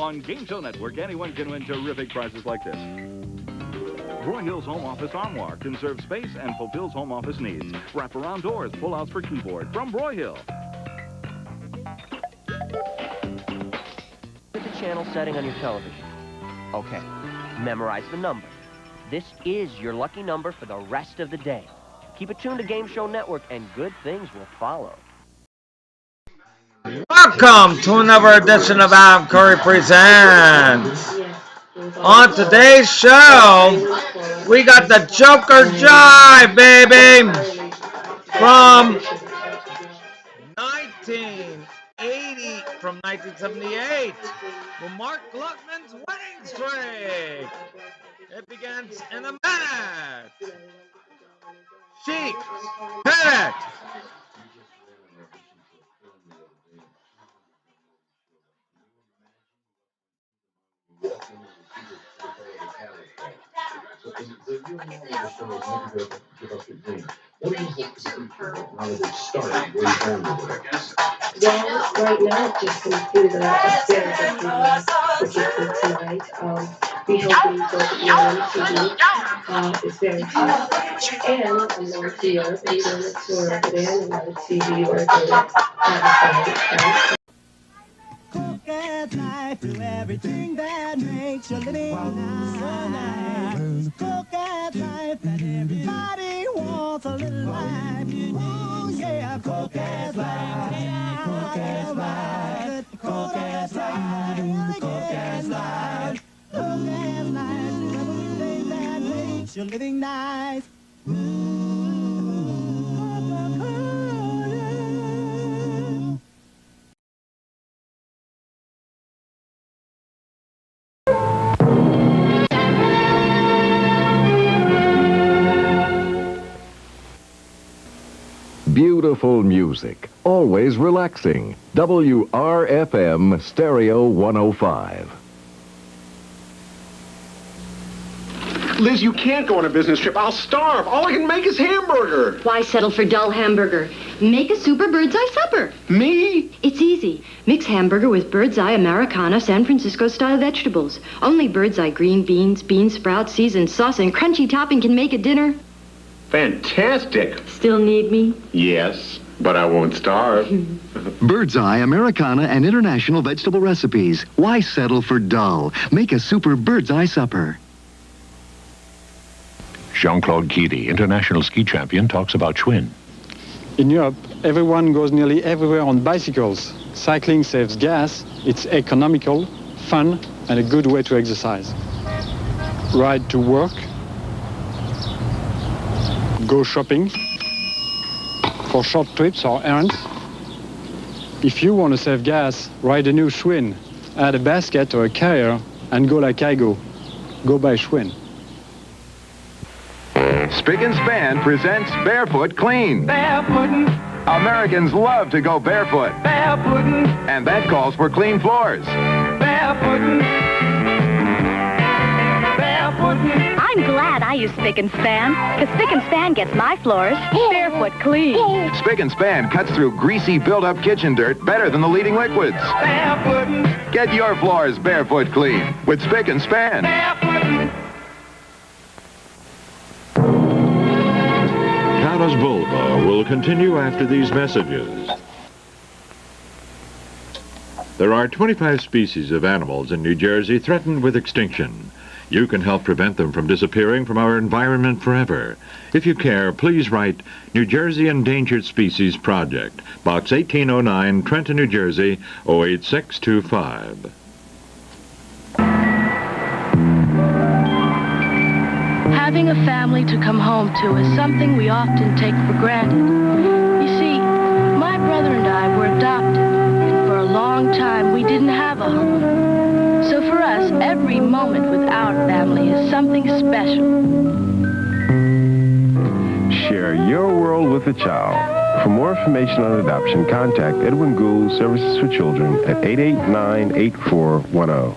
On Game Show Network, anyone can win terrific prizes like this. Broyhill's Home Office Armoire conserves space and fulfills home office needs. Wraparound doors, pull-outs for keyboard from Broyhill. Put the channel setting on your television. Okay, memorize the number. This is your lucky number for the rest of the day. Keep it tuned to Game Show Network and good things will follow. Welcome to another edition of Adam Curry Presents. On today's show, we got the Joker Jive, baby, from 1978, with Mark Gluckman's winning streak. It begins in a minute. Chic, hit it. What do you hope to see now that it's started? Where you going with it? Well, right now it just concluded upstairs at the Wicked tonight. We hope you enjoy the TV. It's very hot. And I'm going to Europe and doing a tour over there and another TV where I'm going to have Cook at life, do everything that makes your living nice. Cook at life, and everybody wants a little life. Oh yeah, cook at life, cook at life, cook at life, cook at life, cook at life, do everything that makes your living nice. Beautiful music, always relaxing. WRFM Stereo 105. Liz, you can't go on a business trip. I'll starve. All I can make is hamburger. Why settle for dull hamburger? Make a super bird's eye supper. Me? It's easy. Mix hamburger with bird's eye Americana San Francisco-style vegetables. Only bird's eye green beans, bean sprouts, seasoned sauce, and crunchy topping can make a dinner. Fantastic. Still need me? Yes, but I won't starve. Bird's Eye, Americana, and international vegetable recipes. Why settle for dull? Make a super Bird's Eye supper. Jean-Claude Guidi, international ski champion, talks about Schwinn. In Europe, everyone goes nearly everywhere on bicycles. Cycling saves gas, it's economical, fun, and a good way to exercise. Ride to work, go shopping, for short trips or errands. If you want to save gas, ride a new Schwinn. Add a basket or a carrier and go like I go. Go by Schwinn. Spick and Span presents Barefoot Clean. Barefootin', Americans love to go barefoot, barefootin', and that calls for clean floors. barefootin', barefootin'. I'm glad I use Spick and Span, because Spick and Span gets my floors barefoot clean. Spick and Span cuts through greasy, built-up kitchen dirt better than the leading liquids. Barefootin', Get your floors barefoot clean with Spick and Span. barefootin'. Carlos Bulba will continue after these messages. There are 25 species of animals in New Jersey threatened with extinction. You can help prevent them from disappearing from our environment forever. If you care, please write New Jersey Endangered Species Project, Box 1809, Trenton, New Jersey, 08625. Having a family to come home to is something we often take for granted. You see, my brother and I were adopted, and for a long time we didn't have a home. So for us, every moment with our family is something special. Share your world with a child. For more information on adoption, contact Edwin Gould Services for Children at 889-8410.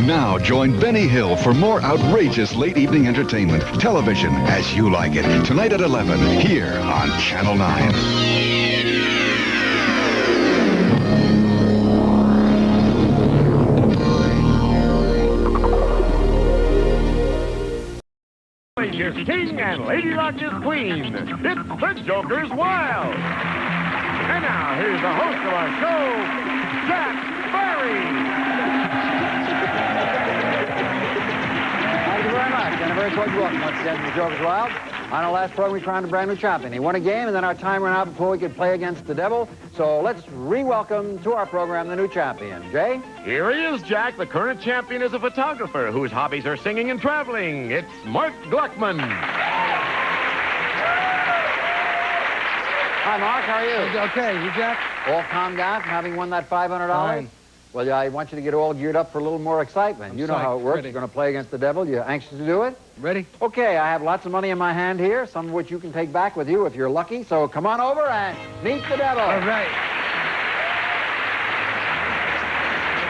Now join Benny Hill for more outrageous late evening entertainment. Television as you like it. Tonight at 11, here on Channel 9. Is king and Lady Luck is queen. It's the Joker's Wild. And now, here's the host of our show, Jack Barry. Thank you very much, and a very cordial welcome once again to the Joker's Wild. On our last program, we crowned a brand new champion. He won a game, and then our time ran out before we could play against the devil. So let's re-welcome to our program the new champion. Jay? Here he is, Jack. The current champion is a photographer whose hobbies are singing and traveling. It's Mark Gluckman. Hi, Mark. How are you? Okay. You, Jack? All calmed down from having won that $500? Fine. Well, I want you to get all geared up for a little more excitement. You know how it works. Ready. You're going to play against the devil. You anxious to do it? Ready? Okay, I have lots of money in my hand here, some of which you can take back with you if you're lucky. So come on over and meet the devil. All right.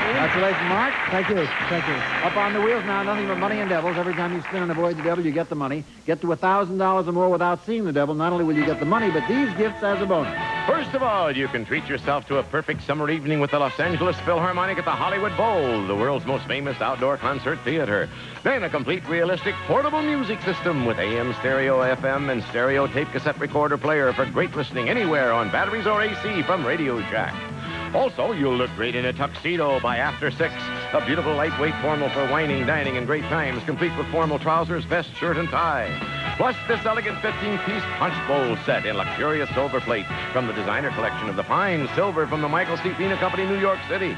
Congratulations, Mark. Thank you. Thank you. Up on the wheels now, nothing but money and devils. Every time you spin and avoid the devil, you get the money. Get to $1,000 or more without seeing the devil. Not only will you get the money, but these gifts as a bonus. First of all, you can treat yourself to a perfect summer evening with the Los Angeles Philharmonic at the Hollywood Bowl, the world's most famous outdoor concert theater. Then a complete realistic portable music system with AM stereo, FM, and stereo tape cassette recorder player for great listening anywhere on batteries or AC from Radio Shack. Also, you'll look great in a tuxedo by after 6. A beautiful lightweight formal for whining, dining, and great times, complete with formal trousers, vest, shirt, and tie. Plus this elegant 15-piece punch bowl set in luxurious silver plate from the designer collection of the fine silver from the Michael C. Pina Company, New York City.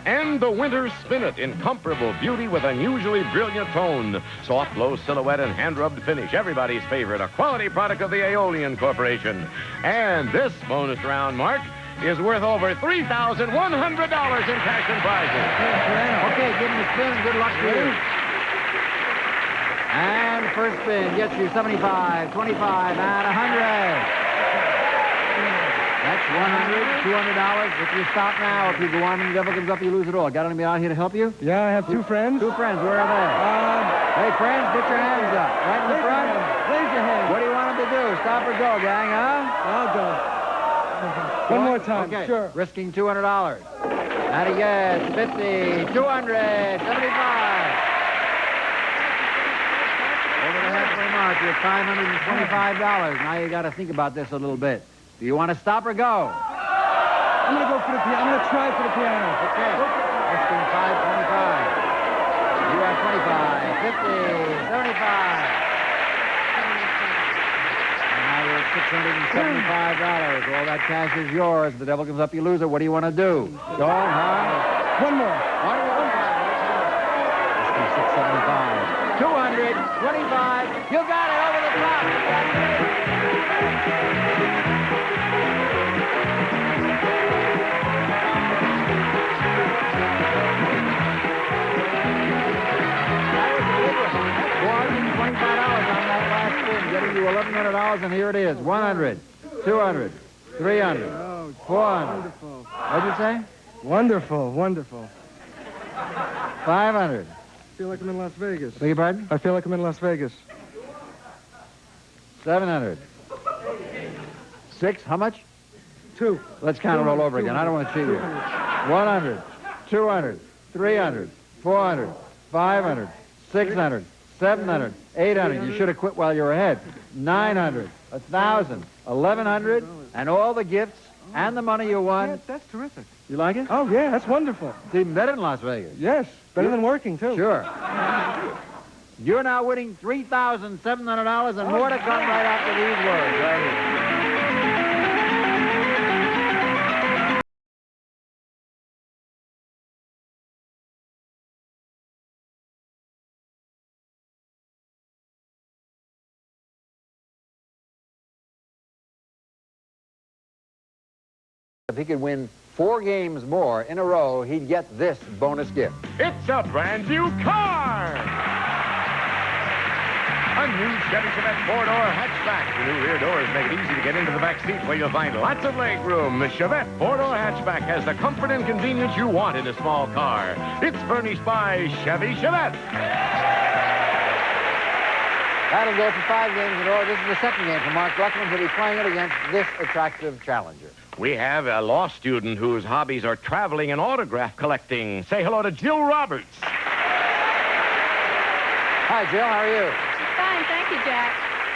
And the Winter Spinet in comparable beauty with unusually brilliant tone. Soft, low silhouette and hand-rubbed finish. Everybody's favorite, a quality product of the Aeolian Corporation. And this bonus round, Mark, is worth over $3,100 in cash and prizes. Okay, give him a spin. Good luck to you. And first spin gets you 75, 25, and 100. That's $100, $200. If you stop now, if you go on and the devil comes up, you lose it all. Got anybody out here to help you? Yeah, I have two friends. Two friends. Where are they? Hey, friends, put your hands up. Right in the front. Raise your hands. What do you want them to do? Stop or go, gang, huh? I'll go. One more time. Okay. Sure. Risking $200. And he gets 50, 200, 75. Over the halfway mark, you're $525. Now you got to think about this a little bit. Do you want to stop or go? I'm going to go for the piano. I'm going to try for the piano. Okay. Risking $525. You have 25, 50, 75. $675. All that cash is yours. The devil comes up, you lose it. What do you want to do? Go on, huh? One more. One more. $675. 225. You got it over the top. Getting you $1,100, and here it is. 100, 200, 300, 400. What'd you say? Wonderful, wonderful. 500. I feel like I'm in Las Vegas. Beg your pardon? I feel like I'm in Las Vegas. 700. 6, how much? 2. Let's count it all over again. I don't want to cheat you. 100, 200, 300, 400, 500, 600, 700, 800. You should have quit while you were ahead. 900, 1,000, 1,100, and all the gifts and the money you won. Yeah, that's terrific. You like it? Oh, yeah, that's wonderful. It's even better than Las Vegas. Yes, better than working, too. Sure. You're now winning $3,700 and more to come right after these words. Right here. If he could win 4 games more in a row, he'd get this bonus gift. It's a brand new car! A new Chevy Chevette four-door hatchback. The new rear doors make it easy to get into the back seat where you'll find lots of leg room. The Chevette four-door hatchback has the comfort and convenience you want in a small car. It's furnished by Chevy Chevette. That'll go for 5 games in a row. This is the second game for Mark Gluckman. He'll be playing it against this attractive challenger. We have a law student whose hobbies are traveling and autograph collecting. Say hello to Jill Roberts. Hi, Jill. How are you? Fine, thank you, Jack.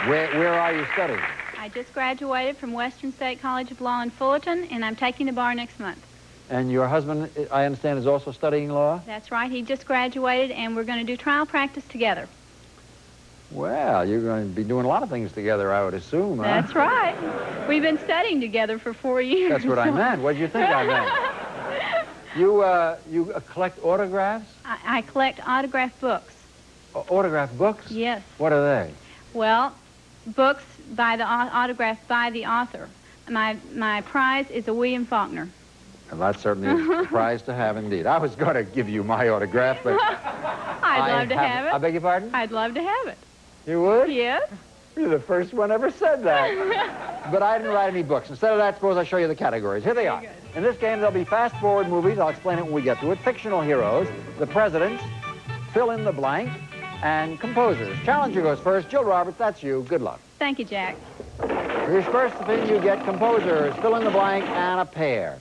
Where are you studying? I just graduated from Western State College of Law in Fullerton, and I'm taking the bar next month. And your husband, I understand, is also studying law? That's right. He just graduated, and we're going to do trial practice together. Well, you're going to be doing a lot of things together, I would assume, huh? That's right. We've been studying together for 4 years. That's what I meant. What did you think I meant? You collect autographs? I collect autograph books. Autograph books? Yes. What are they? Well, books by the autographed by the author. My prize is a William Faulkner. Well, that certainly is a prize to have indeed. I was going to give you my autograph, but I'd love to have it. I beg your pardon? I'd love to have it. You would? Yes. You're the first one ever said that. But I didn't write any books. Instead of that, suppose I show you the categories. Here they are. In this game, there'll be fast-forward movies. I'll explain it when we get to it. Fictional heroes, the presidents, fill in the blank, and composers. Challenger goes first. Jill Roberts, that's you. Good luck. Thank you, Jack. Here's first thing you get composers, fill in the blank, and a pair.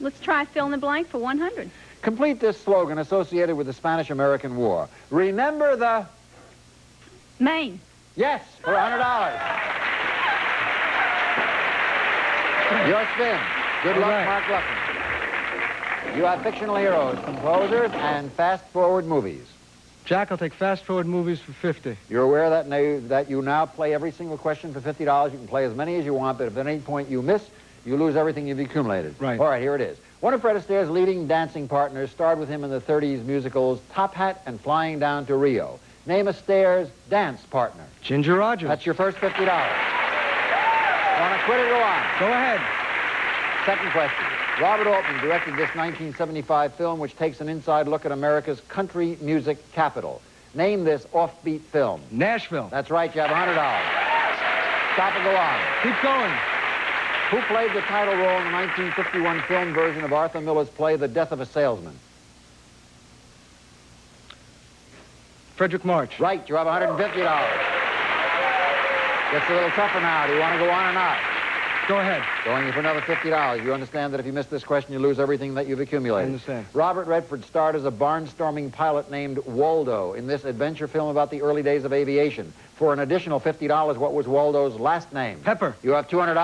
Let's try fill in the blank for 100. Complete this slogan associated with the Spanish-American War. Remember the... Maine. Yes, for $100. Your spin. Good luck, Mark Gluckman. You have fictional heroes, composers, and fast-forward movies. Jack, I'll take fast-forward movies for 50. You're aware that you now play every single question for $50. You can play as many as you want, but if at any point you miss, you lose everything you've accumulated. Right. All right, here it is. One of Fred Astaire's leading dancing partners starred with him in the 30s musicals Top Hat and Flying Down to Rio. Name Astaire's dance partner. Ginger Rogers. That's your first $50. Want to quit or go on? Go ahead. Second question. Robert Altman directed this 1975 film which takes an inside look at America's country music capital. Name this offbeat film. Nashville. That's right, you have $100. Stop and go on. Keep going. Who played the title role in the 1951 film version of Arthur Miller's play The Death of a Salesman? Frederick March. Right, you have $150. Gets a little tougher now. Do you want to go on or not? Go ahead. Going in for another $50. You understand that if you miss this question, you lose everything that you've accumulated. I understand. Robert Redford starred as a barnstorming pilot named Waldo in this adventure film about the early days of aviation. For an additional $50, what was Waldo's last name? Pepper. You have $200.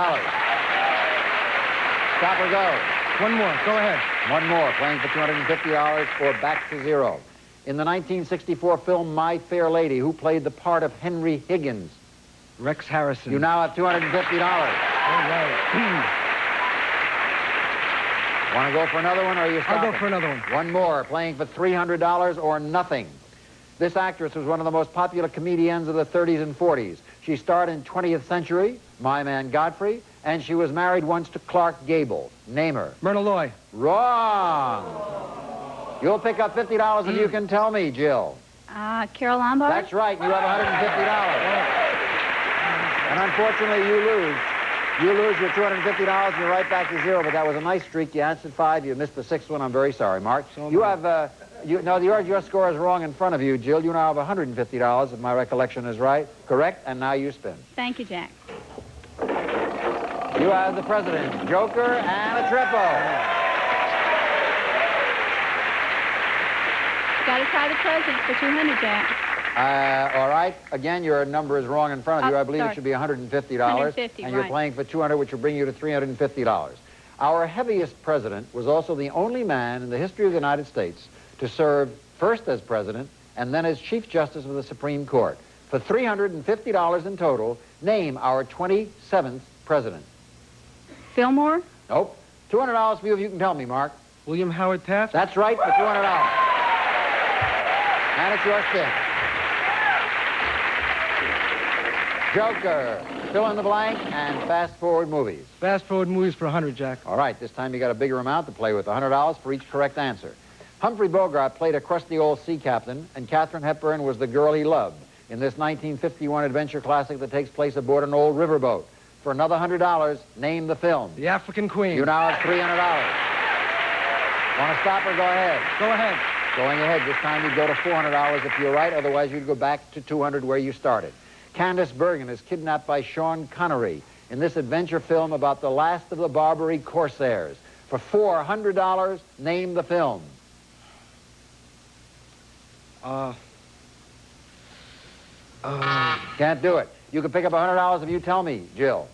Stop or go? One more. Go ahead. One more. Playing for $250 or back to zero. In the 1964 film My Fair Lady, who played the part of Henry Higgins? Rex Harrison. You now have $250. All right. Want to go for another one, or are you stopping? I'll go for another one. One more, playing for $300 or nothing. This actress was one of the most popular comedians of the 30s and 40s. She starred in 20th Century, My Man Godfrey, and she was married once to Clark Gable. Name her. Myrna Loy. Wrong. You'll pick up $50 if you can tell me, Jill. Carol Lombard? That's right. You have $150. And unfortunately, you lose. You lose your $250 and you're right back to zero, but that was a nice streak. You answered 5. You missed the 6th one. I'm very sorry, Mark. You have, your score is wrong in front of you, Jill. You now have $150, if my recollection is right. Correct? And now you spin. Thank you, Jack. You have the president, Joker, and a triple. Got to try the president for 200, Jack. All right. Again, your number is wrong in front of you. I believe it should be $150. $150, and you're playing for $200, which will bring you to $350. Our heaviest president was also the only man in the history of the United States to serve first as president and then as Chief Justice of the Supreme Court. For $350 in total, name our 27th president. Fillmore? Nope. $200 for you if you can tell me, Mark. William Howard Taft? That's right, for $200. And it's your spin. Joker, fill in the blank, and fast-forward movies. Fast-forward movies for 100, Jack. All right, this time you got a bigger amount to play with, $100 for each correct answer. Humphrey Bogart played a crusty old sea captain, and Katharine Hepburn was the girl he loved. in this 1951 adventure classic that takes place aboard an old riverboat. For another $100, name the film. The African Queen. You now have $300. Want to stop or go ahead? Go ahead. Going ahead. This time you'd go to $400 if you're right. Otherwise, you'd go back to $200 where you started. Candice Bergen is kidnapped by Sean Connery in this adventure film about the last of the Barbary Corsairs. For $400, name the film. Can't do it. You can pick up $100 if you tell me, Jill.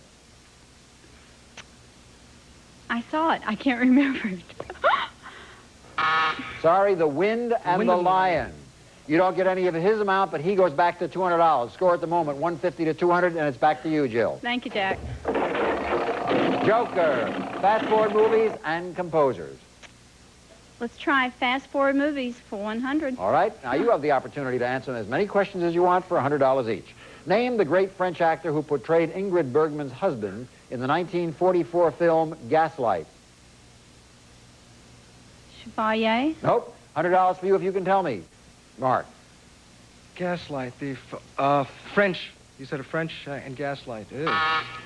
I saw it. I can't remember it. Sorry, The Wind and the Lion. You don't get any of his amount, but he goes back to $200. Score at the moment, 150 to 200, and it's back to you, Jill. Thank you, Jack. Joker, fast forward movies and composers. Let's try fast forward movies for 100. All right, now you have the opportunity to answer as many questions as you want for $100 each. Name the great French actor who portrayed Ingrid Bergman's husband in the 1944 film Gaslight. Chevalier? Nope. $100 for you if you can tell me. Mark. Gaslight. The French. You said a French and Gaslight. Ew.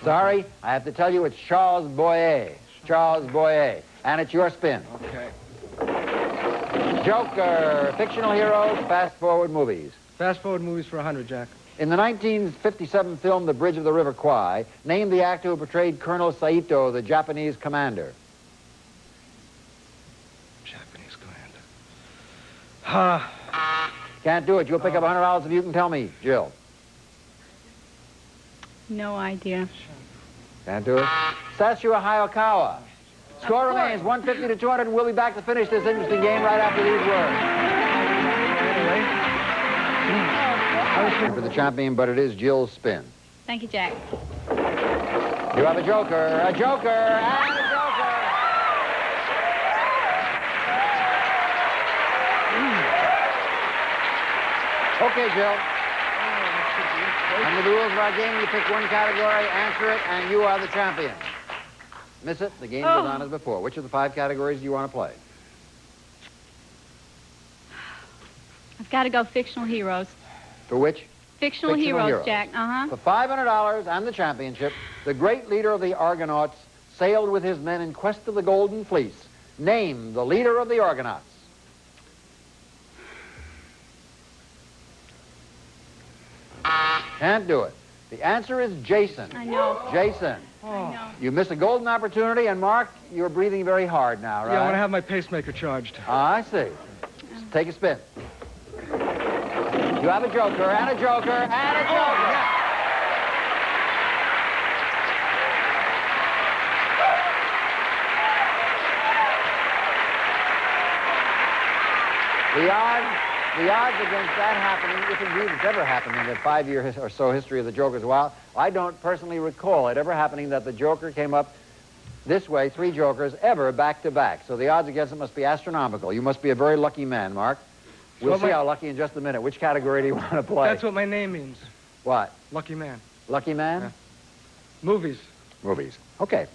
Sorry, I have to tell you it's Charles Boyer. Charles Boyer. And it's your spin. Okay. Joker, fictional heroes, fast forward movies. Fast forward movies for 100, Jack. In the 1957 film The Bridge of the River Kwai, name the actor who portrayed Colonel Saito, the Japanese commander. Japanese commander. Can't do it. You'll pick up $100 if you can tell me, Jill. No idea. Can't do it. Sasua Hayakawa. Score remains 150 to 200, and we'll be back to finish this interesting game right after these words. For the champion, but it is Jill's spin. Thank you, Jack. You have a joker, and a joker. Okay, Jill. Under the rules of our game, you pick one category, answer it, and you are the champion. Miss it, the game goes on as before. Which of the 5 categories do you want to play? I've got to go fictional heroes. For which? Fictional heroes, Jack. For $500 and the championship, the great leader of the Argonauts sailed with his men in quest of the Golden Fleece. Name the leader of the Argonauts. Can't do it. The answer is Jason. I know. Jason. I know. You missed a golden opportunity, and Mark, you're breathing very hard now, right? Yeah, I want to have my pacemaker charged. I see. Take a spin. You have a joker, and a joker, and a joker. The odds against that happening, if indeed it's ever happened in the 5-year or so history of the Joker's, well, I don't personally recall it ever happening that the Joker came up this way, 3 Jokers, ever back to back. So the odds against it must be astronomical. You must be a very lucky man, Mark. We'll see how lucky in just a minute. Which category do you want to play? That's what my name means. What? Lucky man. Lucky man? Yeah. Movies. Movies. Okay.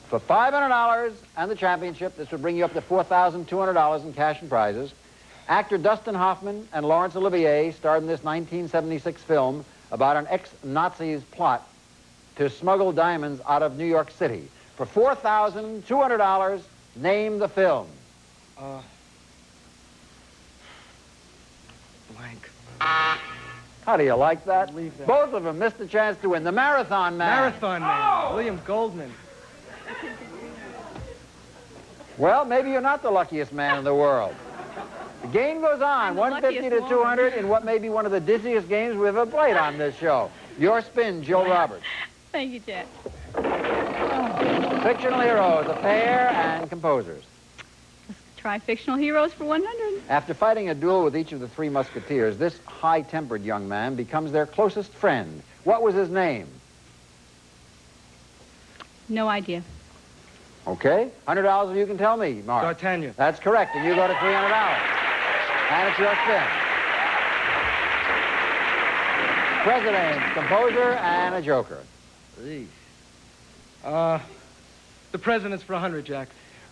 For $500 and the championship, this would bring you up to $4,200 in cash and prizes. Actor Dustin Hoffman and Laurence Olivier starred in this 1976 film about an ex-Nazi's plot to smuggle diamonds out of New York City. For $4,200, name the film. Blank. How do you like that? Both of them missed the chance to win. The Marathon Man. Marathon Man. William Goldman. Well, maybe you're not the luckiest man in the world. The game goes on, 150 to 200 in what may be one of the dizziest games we've ever played on this show. Your spin, Jill Roberts. Thank you, Jack. Fictional heroes, a pair, and composers. Let's try fictional heroes for 100. After fighting a duel with each of the 3 musketeers, this high-tempered young man becomes their closest friend. What was his name? No idea. Okay, $100 if you can tell me, Mark. D'Artagnan. That's correct, and you go to $300. And it's your spin. President, composer, and a joker. The president's for 100, Jack.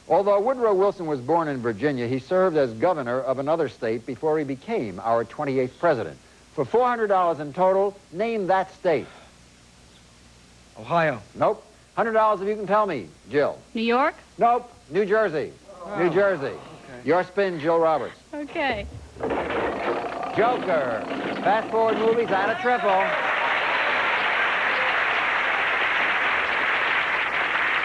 Although Woodrow Wilson was born in Virginia, he served as governor of another state before he became our 28th president. For $400 in total, name that state. Ohio. Nope. $100 if you can tell me, Jill. New York? Nope. New Jersey. New Jersey. Your spin, Jill Roberts. Okay. Joker. Fast forward movies and a triple.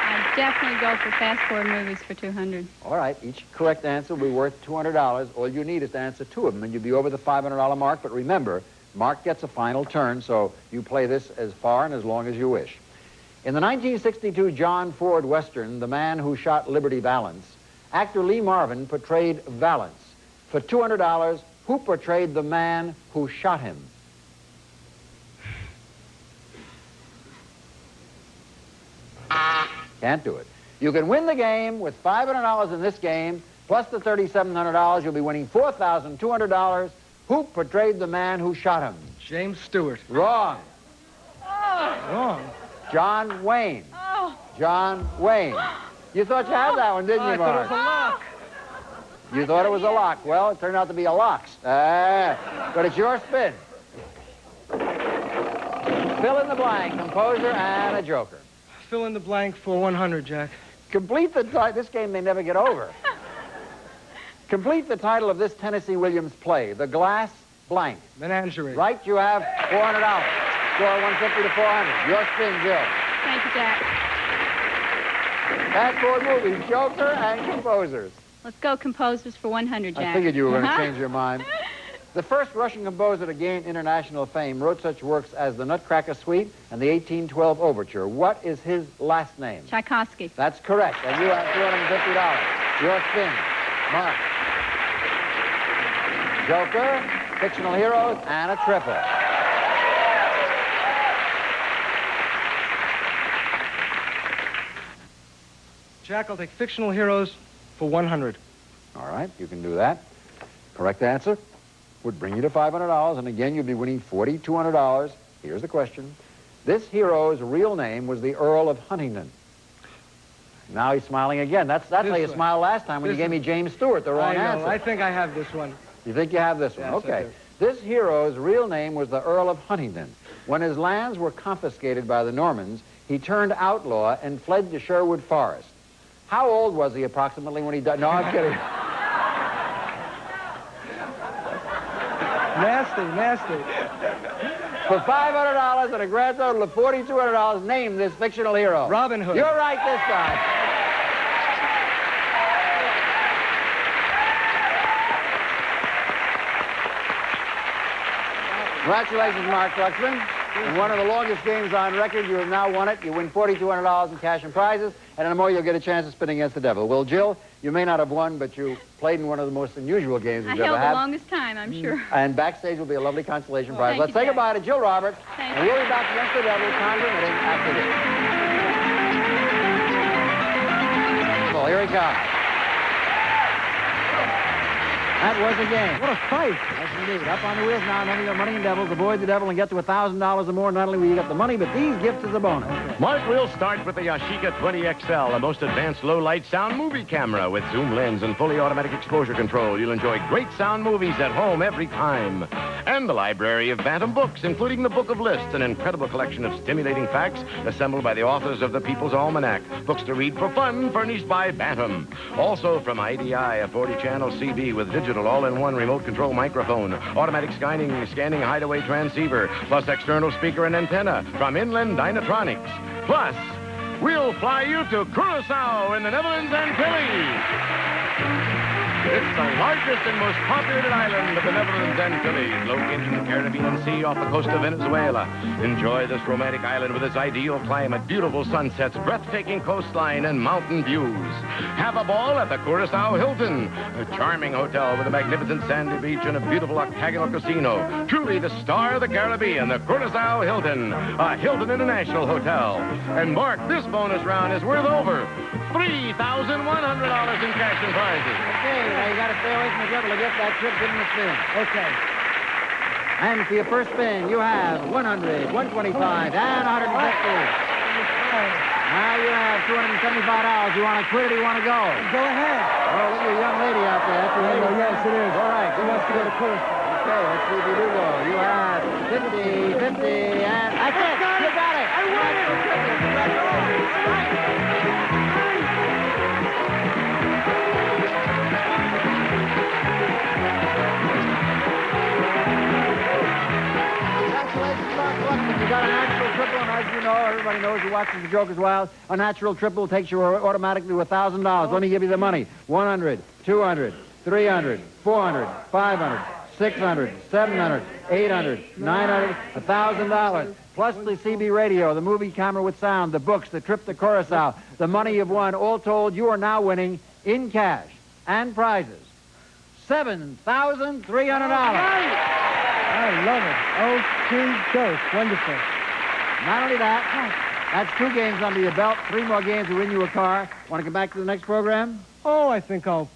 I'd definitely go for fast forward movies for 200. All right. Each correct answer will be worth $200. All you need is to answer 2 of them, and you'll be over the $500 mark. But remember, Mark gets a final turn, so you play this as far and as long as you wish. In the 1962 John Ford Western, The Man Who Shot Liberty Valance, actor Lee Marvin portrayed Valance. For $200, who portrayed the man who shot him? Can't do it. You can win the game with $500 in this game, plus the $3,700. You'll be winning $4,200. Who portrayed the man who shot him? James Stewart. Wrong. Wrong. John Wayne. John Wayne. You thought you had that one, didn't you, I thought it Mark? was a lock. You thought it was a lock. Well, it turned out to be a locks. But it's your spin. Fill in the blank, composer and a joker. Fill in the blank for 100, Jack. Complete the title. This game may never get over. Complete the title of this Tennessee Williams play, The Glass Blank. Menagerie. Right, you have $400. Score 150 to 400. Your spin, Jill. Thank you, Jack. Fast forward movies, Joker and composers. Let's go composers for 100, Jack. I figured you were going to change your mind. The first Russian composer to gain international fame wrote such works as the Nutcracker Suite and the 1812 Overture. What is his last name? Tchaikovsky. That's correct. And you have $250. Your spin. Mark. Joker, fictional heroes, and a triple. Jack, I'll take fictional heroes for 100. All right, you can do that. Correct answer would bring you to $500, and again, you'll be winning $4,200. Here's the question. This hero's real name was the Earl of Huntingdon. Now he's smiling again. That's how you smiled last time when you gave me James Stewart, the wrong answer. I think I have this one. You think you have this one? Yes, Okay. This hero's real name was the Earl of Huntingdon. When his lands were confiscated by the Normans, he turned outlaw and fled to Sherwood Forest. How old was he approximately when he died? No, I'm kidding. Nasty. For $500 and a grand total of $4,200, name this fictional hero. Robin Hood. You're right this time. Congratulations, Mark Fluxman. In one of the longest games on record, you have now won it. You win $4,200 in cash and prizes, and in a moment you'll get a chance of spinning against the devil. Well, Jill, you may not have won, but you played in one of the most unusual games we've ever I had. held the longest time, I'm sure. And backstage will be a lovely consolation prize. Thank Let's you, say Jack. goodbye to Jill Roberts, Thank and we'll be back against the devil, time permitting, after this. Well, here he comes. That was the game. What a fight. Yes, indeed. Up on the wheels now, none of your money and devils. Avoid the devil and get to $1,000 or more. Not only will you get the money, but these gifts as a bonus. Mark will start with the Yashica 20XL, a most advanced low-light sound movie camera with zoom lens and fully automatic exposure control. You'll enjoy great sound movies at home every time. And the library of Bantam books, including the Book of Lists, an incredible collection of stimulating facts assembled by the authors of the People's Almanac. Books to read for fun, furnished by Bantam. Also from IDI, a 40-channel CB with digital all-in-one remote control microphone, automatic scanning hideaway transceiver, plus external speaker and antenna from Inland Dynatronics. Plus, we'll fly you to Curacao in the Netherlands Antilles. It's the largest and most populated island of the Netherlands Antilles, located in the Caribbean Sea off the coast of Venezuela. Enjoy this romantic island with its ideal climate, beautiful sunsets, breathtaking coastline, and mountain views. Have a ball at the Curacao Hilton, a charming hotel with a magnificent sandy beach and a beautiful octagonal casino. Truly the star of the Caribbean, the Curacao Hilton, a Hilton International Hotel. And Mark, this bonus round is worth over $3,100 in cash and prizes. Okay, now you got to stay away from the devil to get that trip. Give him a spin. Okay. And for your first spin, you have 100, 125, and 150. Now you have $275. You want to quit or do you want to go? Go ahead. Oh, look at your young lady out there. That's your lady. Yes, it is. All right. She wants to go to Curacao. Okay, let's see if you do go. You have 50, 50, and that's it. You got it. I won it. Congratulations, Mark Gluckman. You got a natural triple, and as you know, everybody knows who watches The Joker's Wild, a natural triple takes you automatically to $1,000. Let me give you the money. 100, 200, 300, 400, 500, 600, 700, 800, 900, $1,000. Plus the CB radio, the movie camera with sound, the books, the trip to Curacao, the money you've won. All told, you are now winning in cash and prizes $7,300. I love it. Okay, doke. Wonderful. Not only that, that's 2 games under your belt. 3 more games will win you a car. Want to come back to the next program? Oh, I think you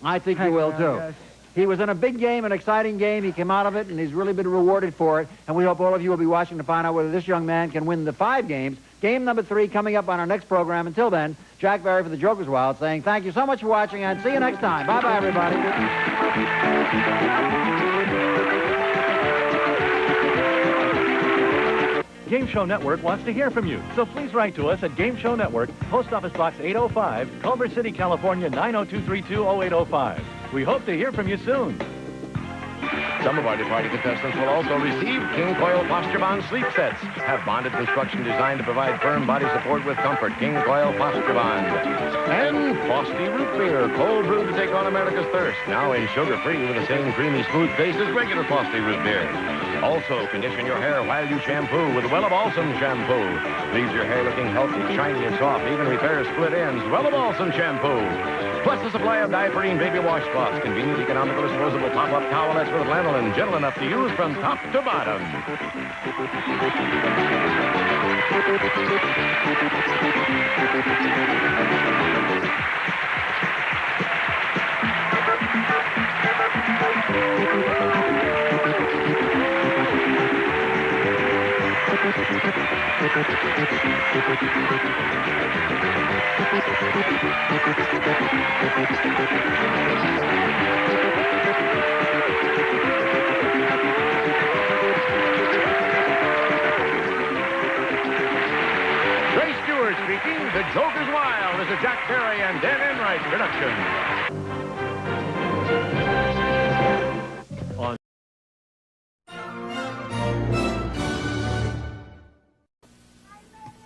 will, too. Yes. He was in a big game, an exciting game. He came out of it, and he's really been rewarded for it. And we hope all of you will be watching to find out whether this young man can win the 5 games. Game number 3 coming up on our next program. Until then, Jack Barry for the Joker's Wild saying thank you so much for watching, and see you next time. Bye-bye, everybody. Game Show Network wants to hear from you, so please write to us at Game Show Network, Post Office Box 805, Culver City, California, 90232-0805. We hope to hear from you soon. Some of our departing contestants will also receive King Coil Posture Bond sleep sets. Have bonded construction designed to provide firm body support with comfort. King Coil Posture Bond. And Frosty Root Beer, cold brew to take on America's thirst. Now in sugar-free with the same creamy, smooth taste as regular Frosty Root Beer. Also, condition your hair while you shampoo with Wella Balsam Shampoo. Leaves your hair looking healthy, shiny, and soft. Even repairs split ends. Wella Balsam Shampoo. Plus a supply of diaperine baby washcloths. Convenient, economical, disposable pop-up towelettes with lanolin. Gentle enough to use from top to bottom. Ray Stewart speaking. The Joker's Wild is a Jack Barry and Dan Enright production.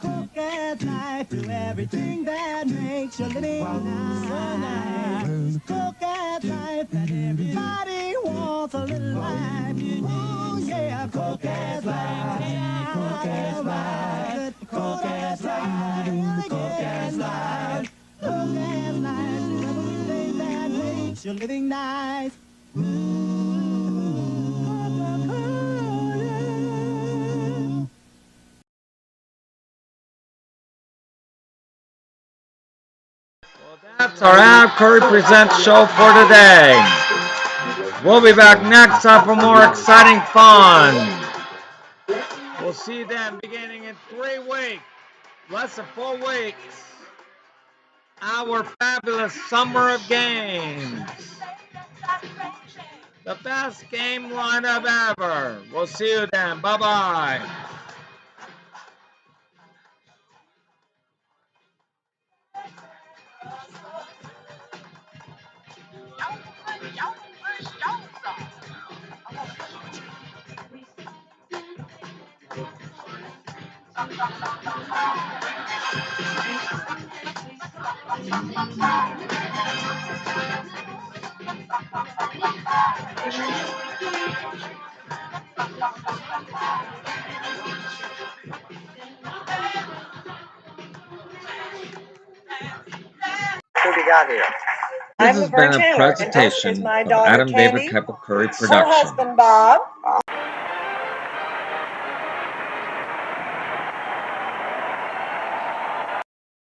Cook-ass life, do everything that makes your living nice. Cook-ass life, and everybody wants a little life. Oh, yeah, cook-ass life, cook-ass life, cook-ass life, cook-ass life, cook-ass life, do everything that makes your living nice. That's our Adam Curry Presents show for today. We'll be back next time for more exciting fun. We'll see you then beginning in 3 weeks, less than 4 weeks. Our fabulous summer of games. The best game lineup ever. We'll see you then. Bye-bye. What we got here? This has been a presentation of Adam David Keppel Curry Her production. husband Bob.